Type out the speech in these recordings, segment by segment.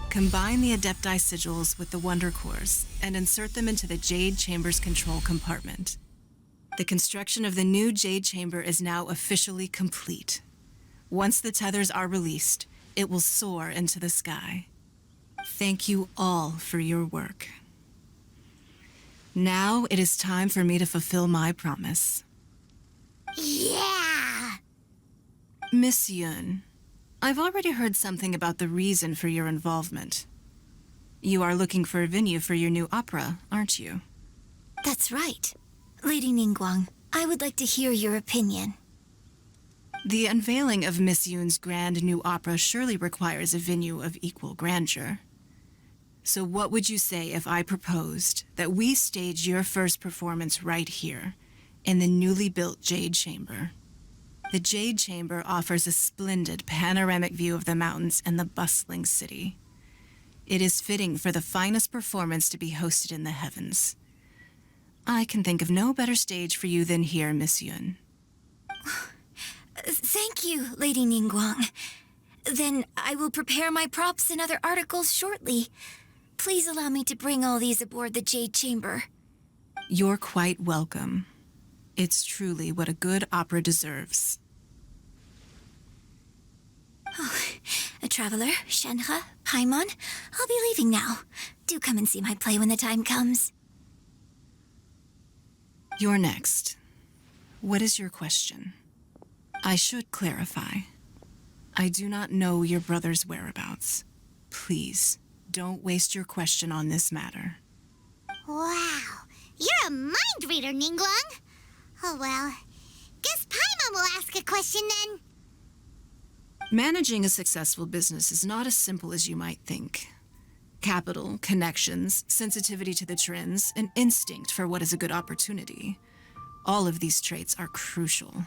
Combine the Adepti sigils with the Wonder Cores and insert them into the Jade Chamber's control compartment. The construction of the new Jade Chamber is now officially complete. Once the tethers are released, it will soar into the sky. Thank you all for your work. Now it is time for me to fulfill my promise. Yeah! Miss Yun, I've already heard something about the reason for your involvement. You are looking for a venue for your new opera, aren't you? That's right. Lady Ningguang, I would like to hear your opinion. The unveiling of Miss Yun's grand new opera surely requires a venue of equal grandeur. So what would you say if I proposed that we stage your first performance right here, in the newly built Jade Chamber? The Jade Chamber offers a splendid panoramic view of the mountains and the bustling city. It is fitting for the finest performance to be hosted in the heavens. I can think of no better stage for you than here, Miss Yun. Thank you, Lady Ningguang. Then I will prepare my props and other articles shortly. Please allow me to bring all these aboard the Jade Chamber. You're quite welcome. It's truly what a good opera deserves. Oh, a traveler, Shenhe, Paimon, I'll be leaving now. Do come and see my play when the time comes. You're next. What is your question? I should clarify. I do not know your brother's whereabouts. Please, don't waste your question on this matter. Wow, you're a mind reader, Ningguang. Oh well, guess Paimon will ask a question then. Managing a successful business is not as simple as you might think. Capital, connections, sensitivity to the trends, and instinct for what is a good opportunity. All of these traits are crucial.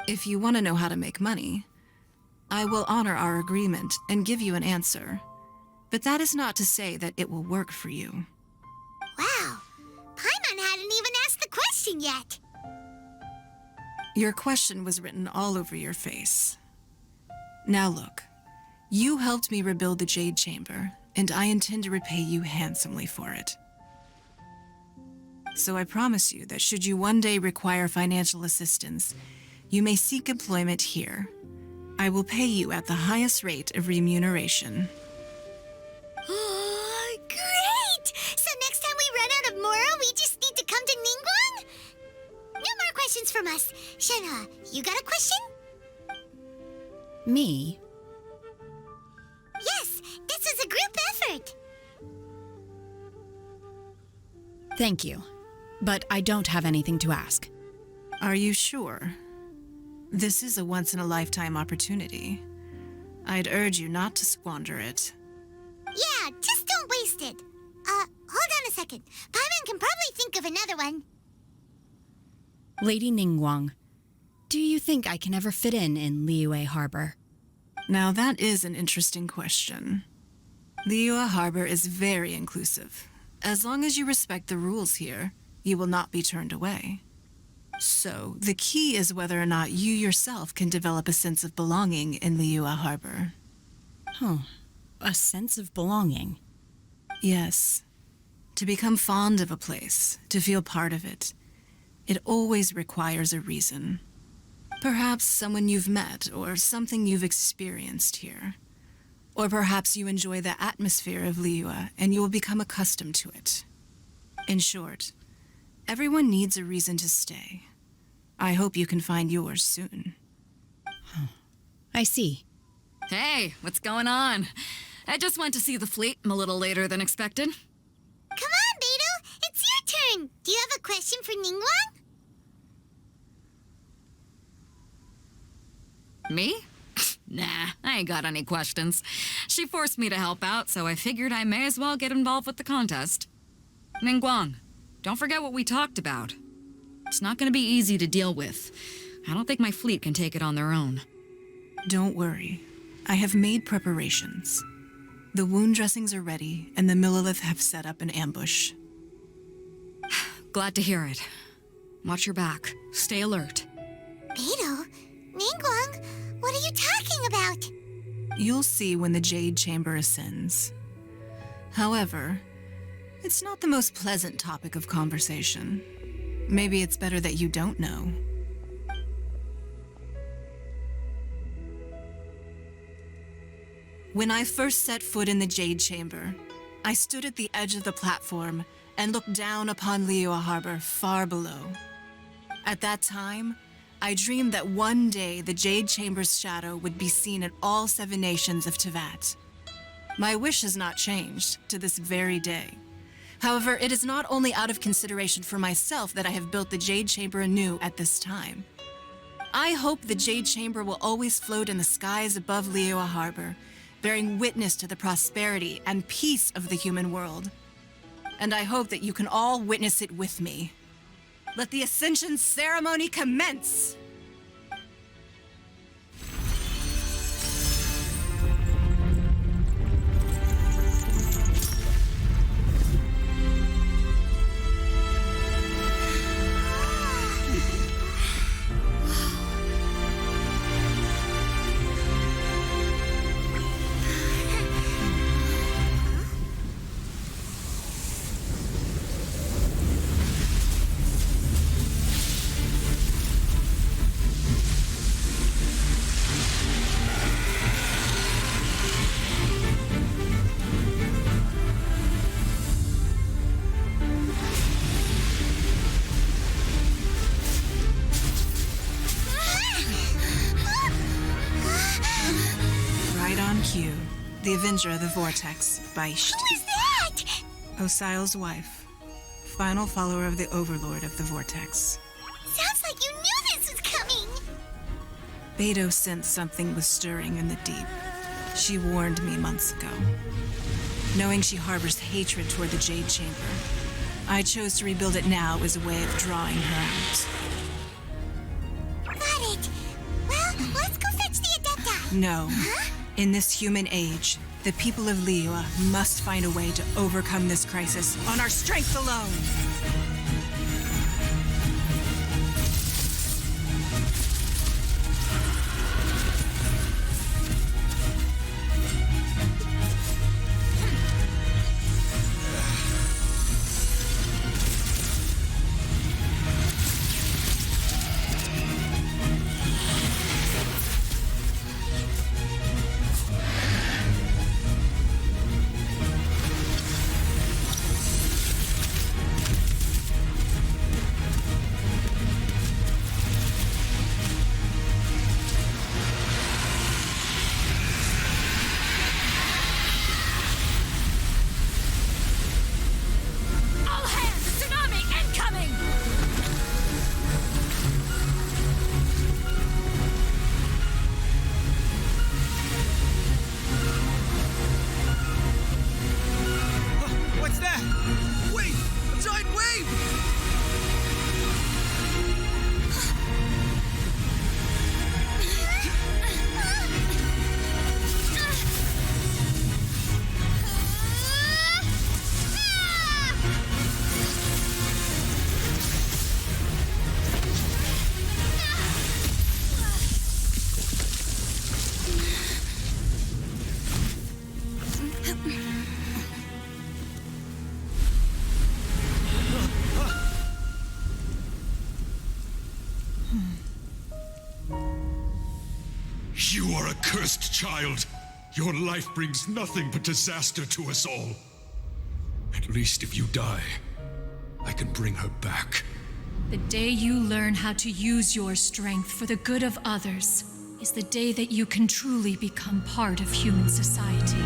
If you want to know how to make money, I will honor our agreement and give you an answer. But that is not to say that it will work for you. Wow, Paimon hadn't even asked the question yet. Your question was written all over your face. Now look, you helped me rebuild the Jade Chamber, and I intend to repay you handsomely for it. So I promise you that should you one day require financial assistance, you may seek employment here. I will pay you at the highest rate of remuneration. Oh, great! So next time we run out of Moro, we just need to come to Ningguang? No more questions from us. Shenhe, you got a question? Me? Yes, this is a group effort. Thank you. But I don't have anything to ask. Are you sure? This is a once-in-a-lifetime opportunity. I'd urge you not to squander it. Yeah, just don't waste it. Hold on a second. Paimon can probably think of another one. Lady Ningguang, do you think I can ever fit in Liyue Harbor? Now that is an interesting question. Liyue Harbor is very inclusive. As long as you respect the rules here, you will not be turned away. So, the key is whether or not you yourself can develop a sense of belonging in Liyue Harbor. Huh. A sense of belonging. Yes. To become fond of a place, to feel part of it, it always requires a reason. Perhaps someone you've met or something you've experienced here. Or perhaps you enjoy the atmosphere of Liyue and you will become accustomed to it. In short, everyone needs a reason to stay. I hope you can find yours soon. I see. Hey, what's going on? I just went to see the fleet. I'm a little later than expected. Come on, Beidou, it's your turn. Do you have a question for Ningguang? Me? Nah, I ain't got any questions. She forced me to help out, so I figured I may as well get involved with the contest. Ningguang, don't forget what we talked about. It's not gonna be easy to deal with. I don't think my fleet can take it on their own. Don't worry. I have made preparations. The wound dressings are ready, and the Millilith have set up an ambush. Glad to hear it. Watch your back. Stay alert. Beidou? Ningguang? What are you talking about? You'll see when the Jade Chamber ascends. However, it's not the most pleasant topic of conversation. Maybe it's better that you don't know. When I first set foot in the Jade Chamber, I stood at the edge of the platform and looked down upon Liyue Harbor far below. At that time, I dreamed that one day the Jade Chamber's shadow would be seen in all 7 nations of Teyvat. My wish has not changed to this very day. However, it is not only out of consideration for myself that I have built the Jade Chamber anew at this time. I hope the Jade Chamber will always float in the skies above Liyue Harbor, bearing witness to the prosperity and peace of the human world. And I hope that you can all witness it with me. Let the Ascension ceremony commence! The Avenger of the Vortex, Beisht. Who is that? Osial's wife, final follower of the Overlord of the Vortex. Sounds like you knew this was coming. Beidou sensed something was stirring in the deep. She warned me months ago. Knowing she harbors hatred toward the Jade Chamber, I chose to rebuild it now as a way of drawing her out. Got it. Well, let's go fetch the Adepta. No. Huh? In this human age, the people of Liyue must find a way to overcome this crisis on our strength alone. You are a cursed child. Your life brings nothing but disaster to us all. At least if you die, I can bring her back. The day you learn how to use your strength for the good of others is the day that you can truly become part of human society.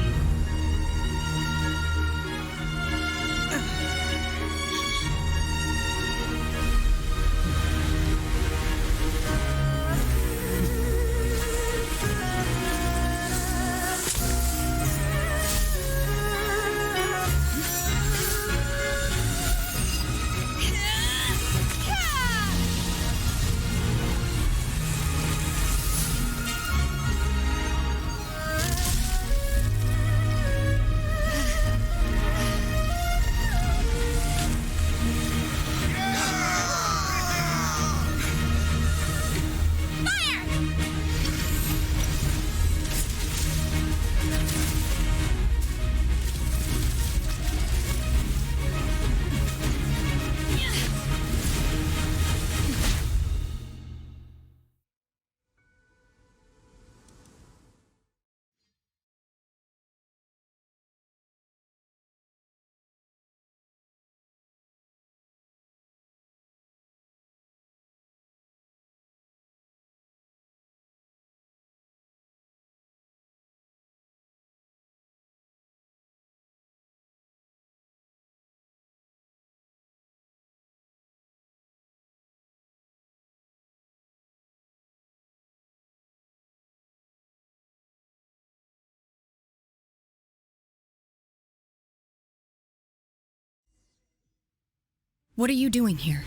What are you doing here?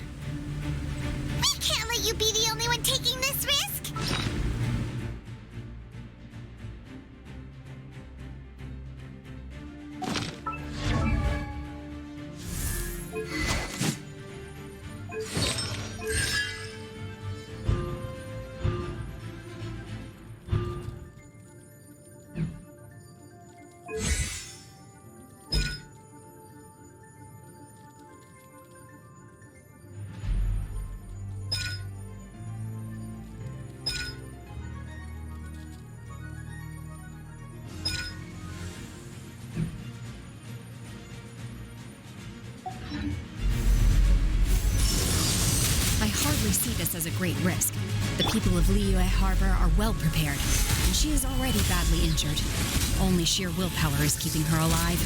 We can't let you be the only one taking this risk! I hardly see this as a great risk. The people of Liyue Harbor are well prepared, and she is already badly injured. Only sheer willpower is keeping her alive.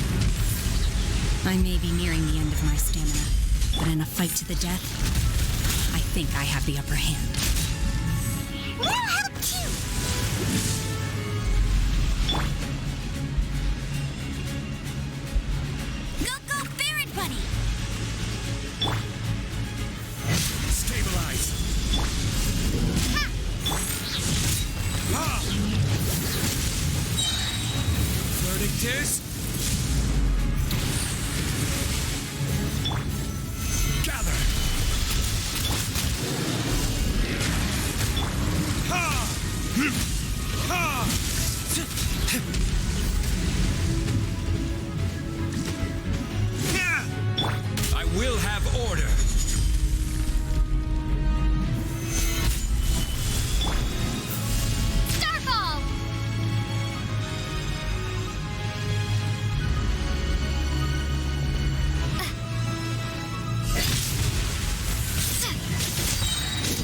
I may be nearing the end of my stamina, but in a fight to the death, I think I have the upper hand. We'll help too! Go, Barret Bunny! Stabilize! Ha! Ah! Verdict is... Gather! Ha! Ha! I will have order. Starfall!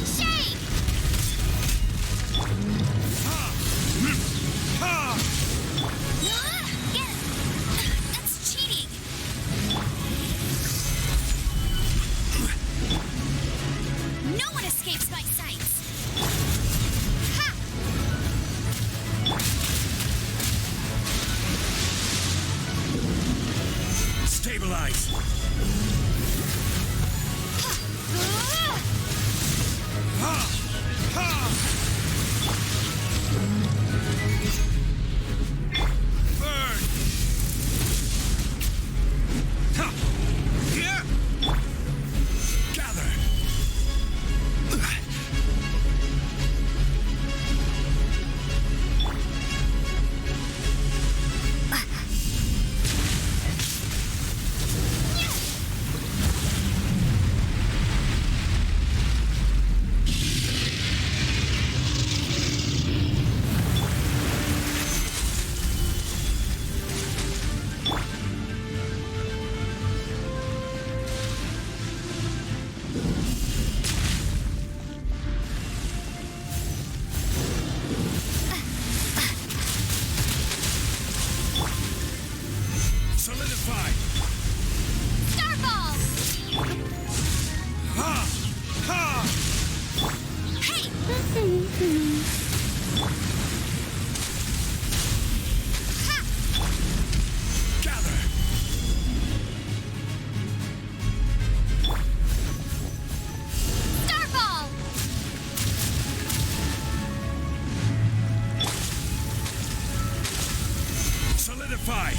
Shade! Ha! Get it! That's cheating! No one escapes my sights! Ha! Stabilize! Ha! Ha! Burn! Ha! Here! Gather! Solidify! Starfall! Ha! Ha! Hey! Ha! Gather! Starfall! Solidify!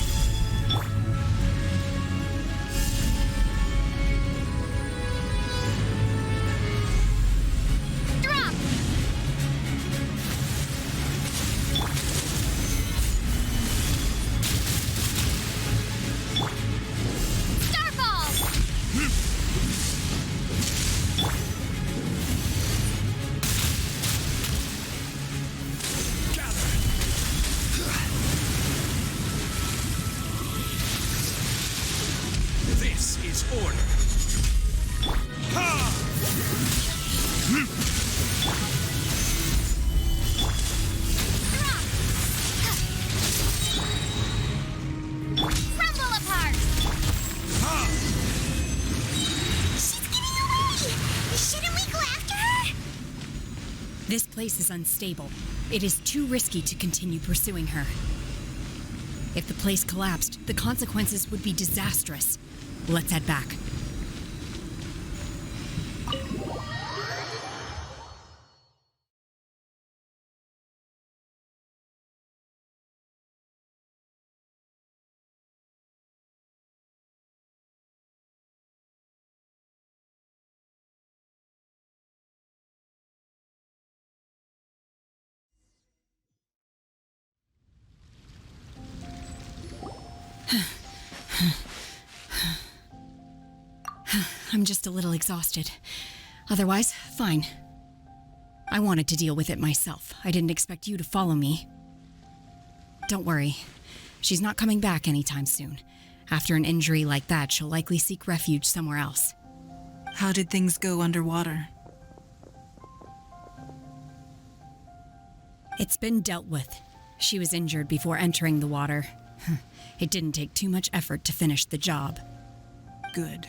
Drop! Starfall! Gather! This is order. Ha! Drop! Crumble apart! Ha! She's getting away! Shouldn't we go after her? This place is unstable. It is too risky to continue pursuing her. If the place collapsed, the consequences would be disastrous. Let's head back. I'm just a little exhausted. Otherwise, fine. I wanted to deal with it myself. I didn't expect you to follow me. Don't worry. She's not coming back anytime soon. After an injury like that, she'll likely seek refuge somewhere else. How did things go underwater? It's been dealt with. She was injured before entering the water. It didn't take too much effort to finish the job. Good.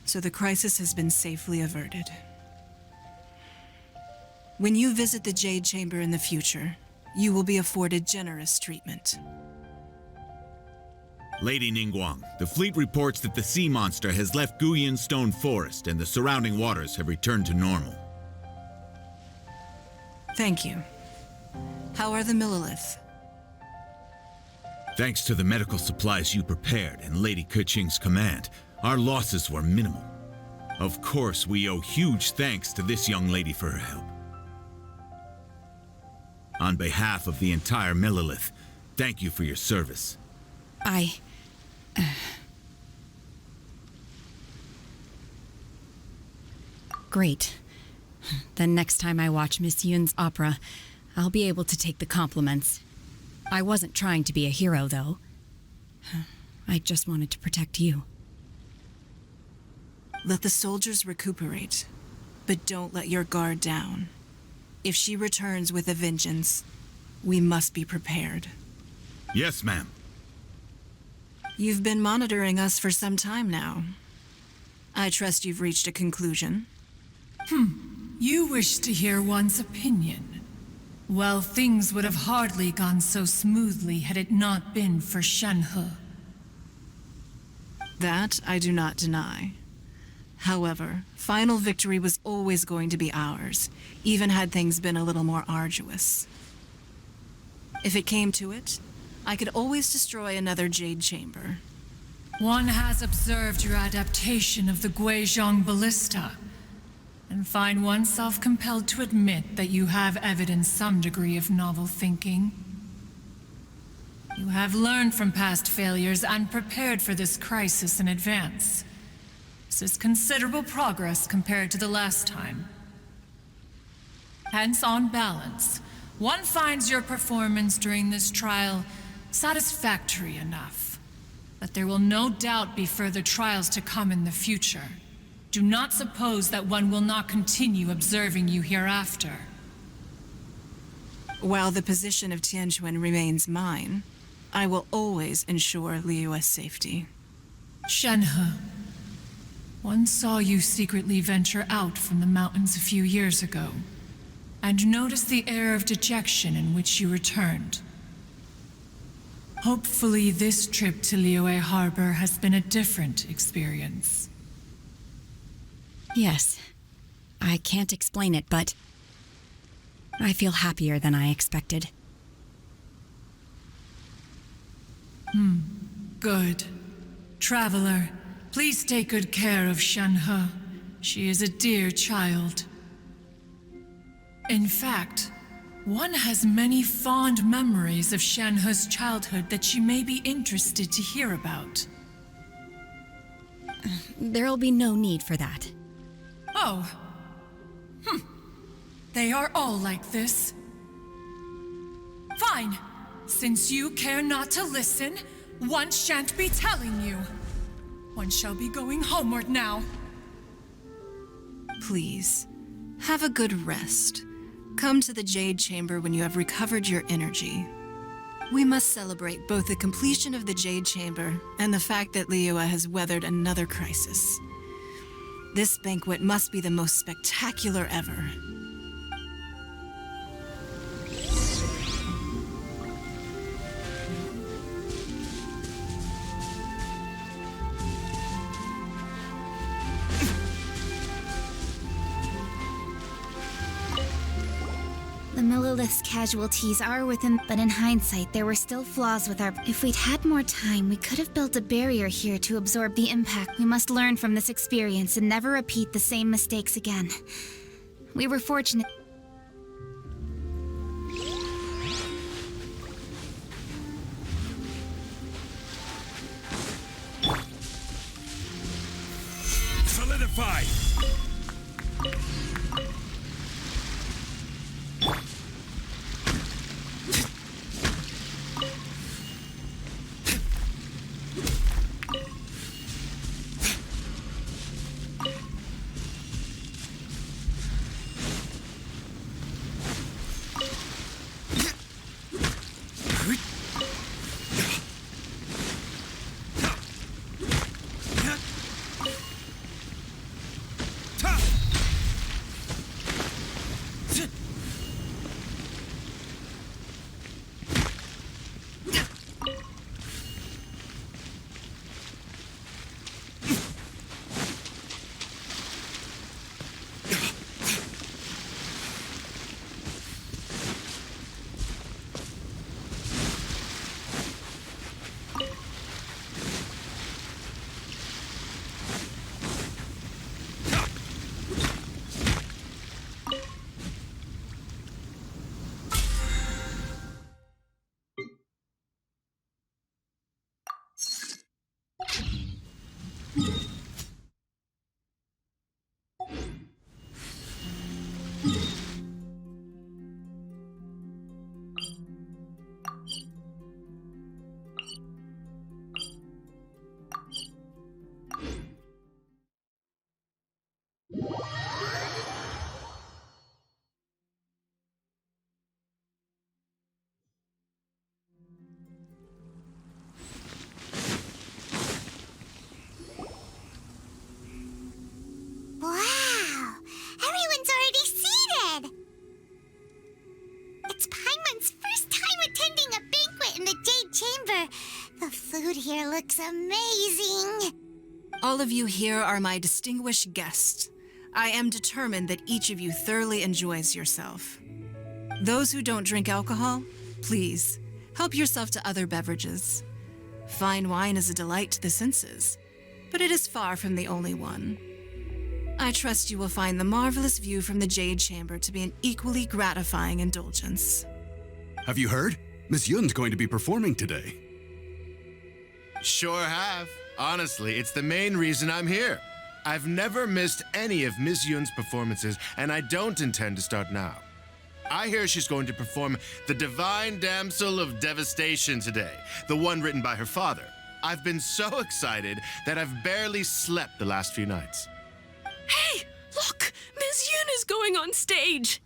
So the crisis has been safely averted. When you visit the Jade Chamber in the future, you will be afforded generous treatment. Lady Ningguang, the fleet reports that the sea monster has left Guyan Stone Forest and the surrounding waters have returned to normal. Thank you. How are the Millilith? Thanks to the medical supplies you prepared and Lady Keqing's command, our losses were minimal. Of course, we owe huge thanks to this young lady for her help. On behalf of the entire Millilith, thank you for your service. Great. Then next time I watch Miss Yun's opera, I'll be able to take the compliments. I wasn't trying to be a hero, though. I just wanted to protect you. Let the soldiers recuperate, but don't let your guard down. If she returns with a vengeance, we must be prepared. Yes, ma'am. You've been monitoring us for some time now. I trust you've reached a conclusion. You wish to hear one's opinion. Well, things would have hardly gone so smoothly had it not been for Shenhe. That I do not deny. However, final victory was always going to be ours, even had things been a little more arduous. If it came to it, I could always destroy another Jade Chamber. One has observed your adaptation of the Guizhong Ballista, and find oneself compelled to admit that you have evidenced some degree of novel thinking. You have learned from past failures and prepared for this crisis in advance. This is considerable progress compared to the last time. Hence, on balance, one finds your performance during this trial satisfactory enough. But there will no doubt be further trials to come in the future. Do not suppose that one will not continue observing you hereafter. While the position of Tianquan remains mine, I will always ensure Liyue's safety. Shenhe, one saw you secretly venture out from the mountains a few years ago, and noticed the air of dejection in which you returned. Hopefully this trip to Liyue Harbor has been a different experience. Yes. I can't explain it, but I feel happier than I expected. Good. Traveler, please take good care of Shenhe. She is a dear child. In fact, one has many fond memories of Shenhe's childhood that she may be interested to hear about. There'll be no need for that. Oh. They are all like this. Fine. Since you care not to listen, one shan't be telling you. One shall be going homeward now. Please, have a good rest. Come to the Jade Chamber when you have recovered your energy. We must celebrate both the completion of the Jade Chamber and the fact that Liyue has weathered another crisis. This banquet must be the most spectacular ever. The Millilith's casualties are within, but in hindsight, there were still flaws with our... If we'd had more time, we could have built a barrier here to absorb the impact. We must learn from this experience and never repeat the same mistakes again. We were fortunate... Purify! Wow! Everyone's already seated! It's Paimon's first time attending a banquet in the Jade Chamber. The food here looks amazing. All of you here are my distinguished guests. I am determined that each of you thoroughly enjoys yourself. Those who don't drink alcohol, please, help yourself to other beverages. Fine wine is a delight to the senses, but it is far from the only one. I trust you will find the marvelous view from the Jade Chamber to be an equally gratifying indulgence. Have you heard? Miss Yun's going to be performing today. Sure have. Honestly, it's the main reason I'm here. I've never missed any of Miss Yun's performances, and I don't intend to start now. I hear she's going to perform The Divine Damsel of Devastation today, the one written by her father. I've been so excited that I've barely slept the last few nights. Hey, look! Miss Yun is going on stage!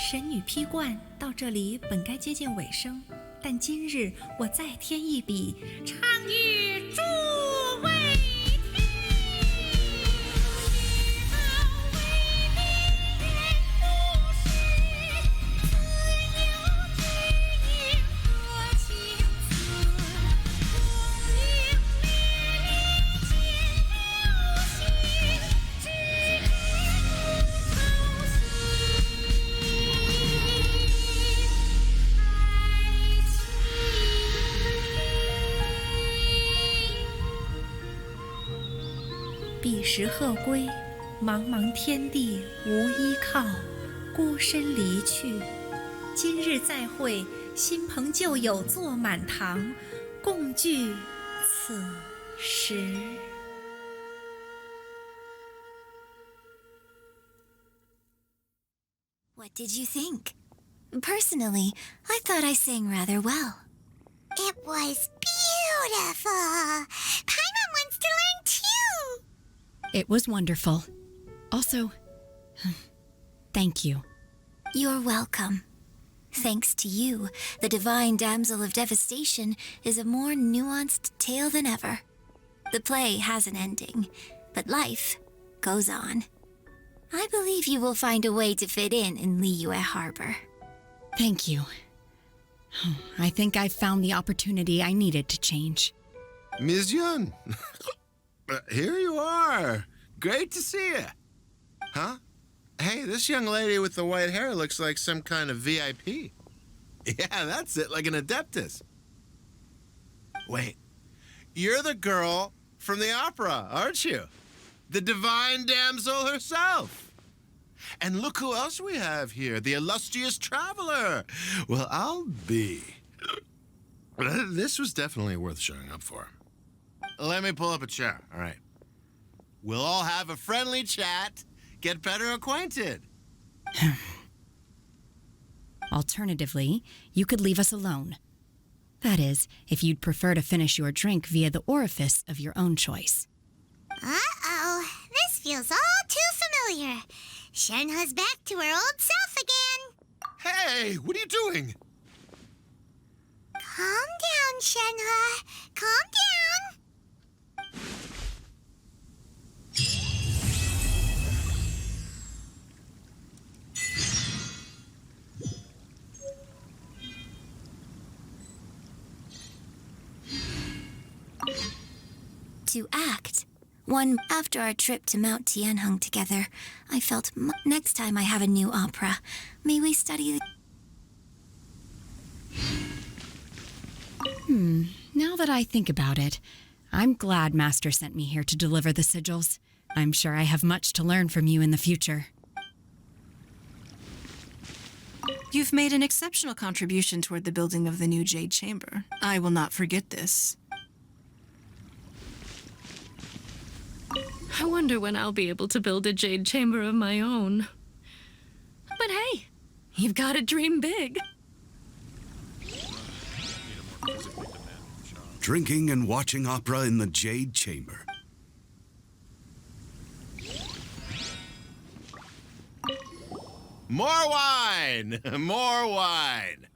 神女披冠到这里本该接近尾声，但今日我再添一笔，唱与诸位听。时鹤归，茫茫天地无依靠，孤身离去。今日再会，新朋旧友坐满堂，共聚此时。What did you think? Personally, I thought I sang rather well. It was beautiful. Paimon wants to learn too. It was wonderful. Also, thank you. You're welcome. Thanks to you, the divine damsel of devastation is a more nuanced tale than ever. The play has an ending, but life goes on. I believe you will find a way to fit in Liyue Harbor. Thank you. I think I've found the opportunity I needed to change. Ms. Yun, here you are. Great to see you. Huh? Hey, this young lady with the white hair looks like some kind of VIP. Yeah, that's it, like an adeptus. Wait, you're the girl from the opera, aren't you? The divine damsel herself. And look who else we have here, the illustrious traveler. Well, I'll be. This was definitely worth showing up for. Let me pull up a chair, all right. We'll all have a friendly chat, get better acquainted. Alternatively, you could leave us alone. That is, if you'd prefer to finish your drink via the orifice of your own choice. Uh-oh, this feels all too familiar. Shenhe's back to her old self again. Hey, what are you doing? Calm down, Shenhe. Calm down. To act. One, after our trip to Mount Tianheng together, I felt next time I have a new opera, may we study the... Now that I think about it, I'm glad Master sent me here to deliver the sigils. I'm sure I have much to learn from you in the future. You've made an exceptional contribution toward the building of the new Jade Chamber. I will not forget this. I wonder when I'll be able to build a jade chamber of my own. But hey, you've got to dream big. Drinking and watching opera in the Jade Chamber. More wine! More wine!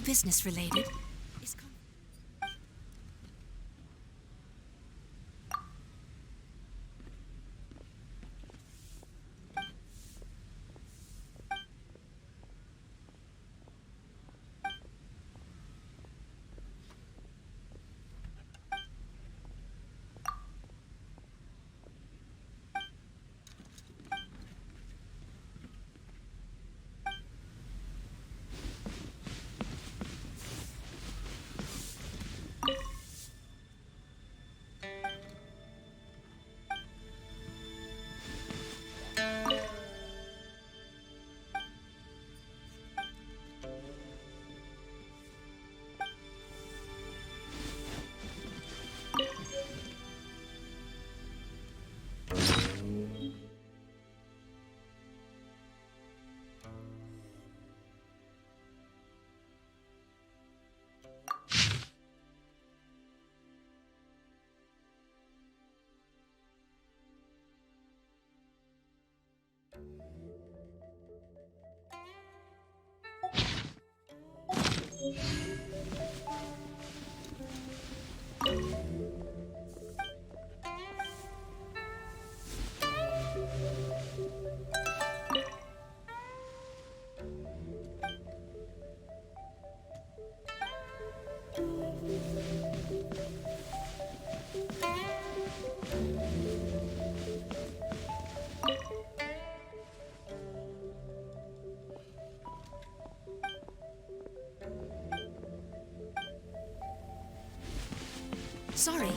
business related is... Sorry,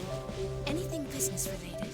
anything business related?